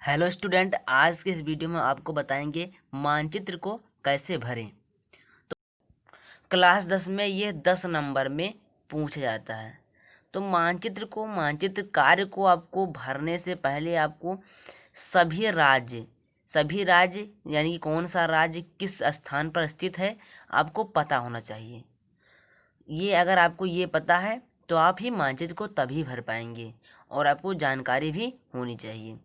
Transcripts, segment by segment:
Hello student, आज के इस वीडियो में आपको बताएंगे मानचित्र को कैसे भरें। तो क्लास 10 में ये 10 नंबर में पूछा जाता है। तो मानचित्र कार्य को आपको भरने से पहले आपको सभी राज्य यानी कि कौन सा राज्य किस स्थान पर स्थित है आपको पता होना चाहिए। ये अगर आपको ये पता है तो आप ही मानचित्र को तभी भर पाएंगे और आपको जानकारी भी होनी चाहिए।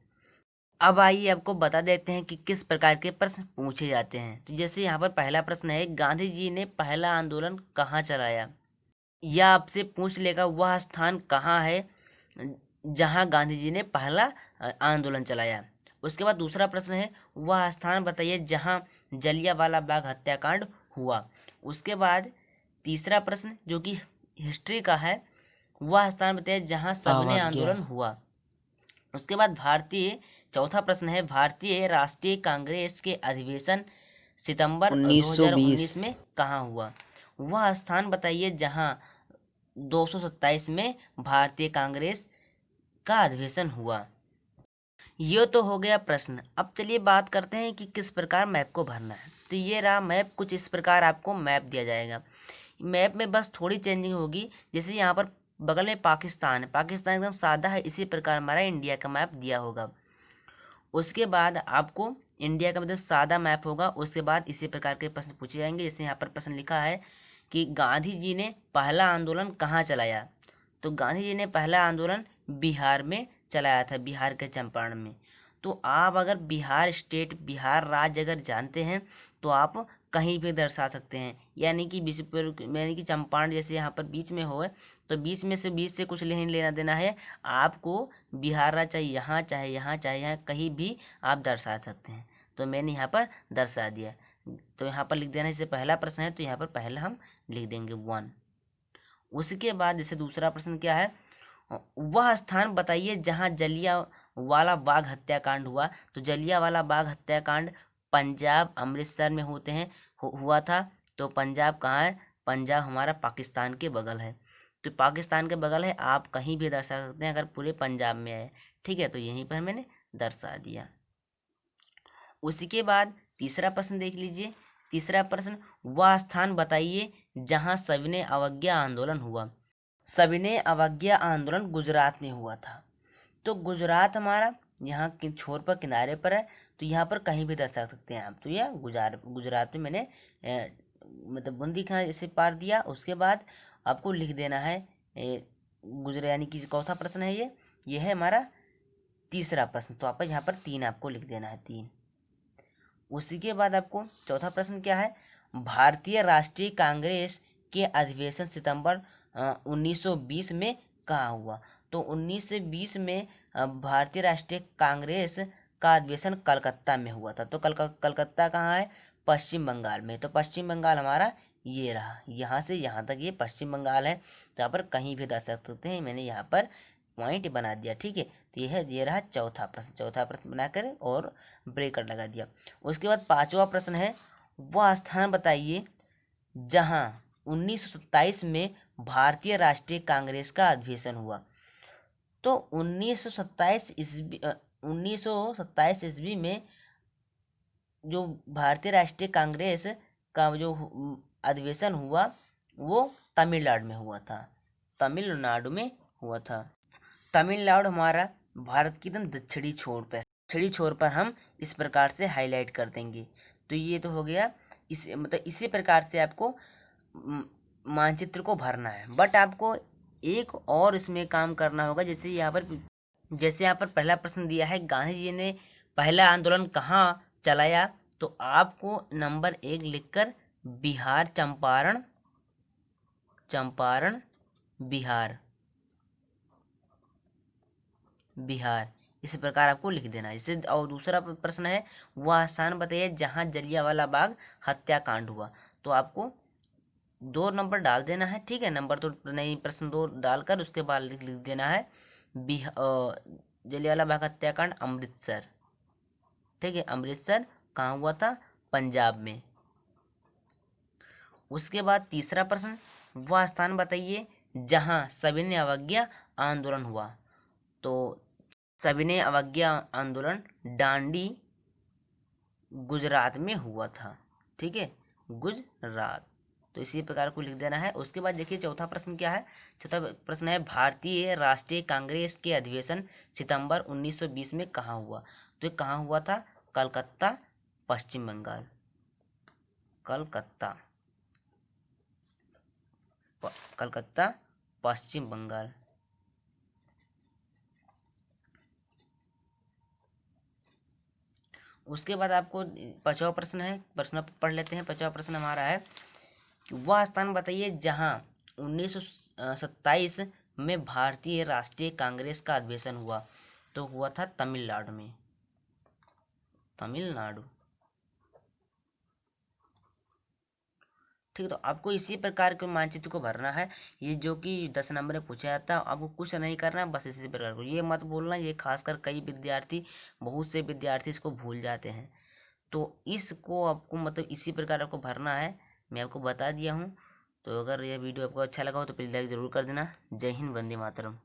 अब आइए आपको बता देते हैं कि किस प्रकार के प्रश्न पूछे जाते हैं। तो जैसे यहाँ पर पहला प्रश्न है, गांधी जी ने पहला आंदोलन कहाँ चलाया। यह आपसे पूछ लेगा वह स्थान कहाँ है जहाँ गांधी जी ने पहला आंदोलन चलाया। उसके बाद दूसरा प्रश्न है, वह स्थान बताइए जहाँ जलियांवाला बाग हत्याकांड हुआ। उसके बाद तीसरा प्रश्न जो कि हिस्ट्री का है, वह स्थान बताइए जहाँ सविनय आंदोलन हुआ। उसके बाद चौथा प्रश्न है, भारतीय राष्ट्रीय कांग्रेस के अधिवेशन सितंबर 2019 में कहाँ हुआ। वह स्थान बताइए जहां 227 में भारतीय कांग्रेस का अधिवेशन हुआ। ये तो हो गया प्रश्न। अब चलिए बात करते हैं कि किस प्रकार मैप को भरना है। तो ये रहा मैप, कुछ इस प्रकार आपको मैप दिया जाएगा। मैप में बस थोड़ी चेंजिंग होगी। जैसे यहाँ पर बगल में पाकिस्तान है, पाकिस्तान एकदम सादा है, इसी प्रकार हमारा इंडिया का मैप दिया होगा। उसके बाद आपको इंडिया का मतलब सादा मैप होगा। उसके बाद इसी प्रकार के प्रश्न पूछे जाएंगे। जैसे यहाँ पर प्रश्न लिखा है कि गांधी जी ने पहला आंदोलन कहाँ चलाया। तो गांधी जी ने पहला आंदोलन बिहार में चलाया था, बिहार के चंपारण में। तो आप अगर बिहार राज्य अगर जानते हैं तो आप कहीं भी दर्शा सकते हैं। यानी कि चंपारण जैसे यहाँ पर बीच में हो, तो बीच से कुछ नहीं लेना देना है। आपको बिहार राज्य चाहे यहाँ कहीं भी आप दर्शा सकते हैं। तो मैंने यहाँ पर दर्शा दिया। तो यहाँ पर लिख देना, जैसे पहला प्रश्न है तो यहाँ पर पहला हम लिख देंगे 1। उसके बाद जैसे दूसरा प्रश्न क्या है, वह स्थान बताइए जहाँ जलियांवाला बाग हत्याकांड हुआ। तो जलियांवाला बाग हत्याकांड पंजाब अमृतसर में हुआ था। तो पंजाब कहाँ है, पंजाब हमारा पाकिस्तान के बगल है। तो पाकिस्तान के बगल है, आप कहीं भी दर्शा सकते हैं अगर पूरे पंजाब में है। ठीक है, तो यहीं पर मैंने दर्शा दिया। उसी के बाद तीसरा प्रश्न देख लीजिए। तीसरा प्रश्न, वह स्थान बताइए जहाँ सविनय अवज्ञा आंदोलन हुआ। सविनय अवज्ञा आंदोलन गुजरात में हुआ था। तो गुजरात हमारा यहाँ के छोर पर किनारे पर है, तो यहाँ पर कहीं भी दर्शा सकते हैं आप। तो यह गुजरात में मैंने मतलब बूंदी का इसे पार दिया। उसके बाद आपको लिख देना है गुजरात, यानी कि चौथा प्रश्न है ये है हमारा तीसरा प्रश्न। तो आप यहाँ पर 3 आपको लिख देना है, 3। उसी के बाद आपको चौथा प्रश्न क्या है, भारतीय राष्ट्रीय कांग्रेस के अधिवेशन सितंबर 1920 में कहाँ हुआ। तो 1920 में भारतीय राष्ट्रीय कांग्रेस का अधिवेशन कलकत्ता में हुआ था। तो कलकत्ता कहाँ है, पश्चिम बंगाल में। तो पश्चिम बंगाल हमारा ये रहा, यहाँ से यहाँ तक ये पश्चिम बंगाल है। तो यहाँ पर कहीं भी दर्शा सकते हैं, मैंने यहाँ पर पॉइंट बना दिया। ठीक है, तो ये रहा चौथा प्रश्न बनाकर और ब्रेकर लगा दिया। उसके बाद पांचवा प्रश्न है, वह स्थान बताइए जहां 1927 में भारतीय राष्ट्रीय कांग्रेस का अधिवेशन हुआ। तो 1927 ईस्वी में जो भारतीय राष्ट्रीय कांग्रेस का जो अधिवेशन हुआ वो तमिलनाडु में हुआ था। तमिलनाडु में हुआ था। तमिलनाडु हमारा भारत की एकदम दक्षिणी छोर पर हम इस प्रकार से हाईलाइट कर देंगे। तो ये तो हो गया। इसी प्रकार से आपको मानचित्र को भरना है। बट आपको एक और इसमें काम करना होगा। जैसे यहाँ पर पहला प्रश्न दिया है, गांधी जी ने पहला आंदोलन कहाँ चलाया। तो आपको नंबर 1 लिखकर बिहार, चंपारण बिहार इसी प्रकार आपको लिख देना है। जैसे और दूसरा प्रश्न है, वह स्थान बताइए जहाँ जलियांवाला बाग हत्याकांड हुआ। तो आपको 2 नंबर डाल देना है। ठीक है, नंबर तो नहीं, प्रश्न 2 डालकर उसके बाद लिख देना है जलियांवाला बाग हत्याकांड अमृतसर। ठीक है, अमृतसर कहाँ हुआ था, पंजाब में। उसके बाद तीसरा प्रश्न, वह स्थान बताइए जहाँ सविनय अवज्ञा आंदोलन हुआ। तो सविनय अवज्ञा आंदोलन डांडी गुजरात में हुआ था। ठीक है, गुजरात। तो इसी प्रकार को लिख देना है। उसके बाद देखिए चौथा प्रश्न क्या है। चौथा प्रश्न है भारतीय राष्ट्रीय कांग्रेस के अधिवेशन सितंबर 1920 में कहाँ हुआ। तो ये कहाँ हुआ था, कलकत्ता, पश्चिम बंगाल। कलकत्ता, कलकत्ता, पश्चिम बंगाल। उसके बाद आपको पांचवा प्रश्न है, प्रश्न पढ़ लेते हैं। पांचवा प्रश्न हमारा है कि वह स्थान बताइए जहां 1927 में भारतीय राष्ट्रीय कांग्रेस का अधिवेशन हुआ। तो हुआ था तमिलनाडु में, तमिलनाडु। ठीक है, तो आपको इसी प्रकार के मानचित्र को भरना है। ये जो कि 10 नंबर में पूछा जाता है, आपको कुछ नहीं करना है, बस इसी प्रकार को। ये मत बोलना, ये खासकर कई विद्यार्थी, बहुत से विद्यार्थी इसको भूल जाते हैं। तो इसको आपको मतलब इसी प्रकार आपको भरना है। मैं आपको बता दिया हूँ। तो अगर यह वीडियो आपको अच्छा लगा हो तो प्लीज़ लाइक ज़रूर कर देना। जय हिंद, वंदे मातरम।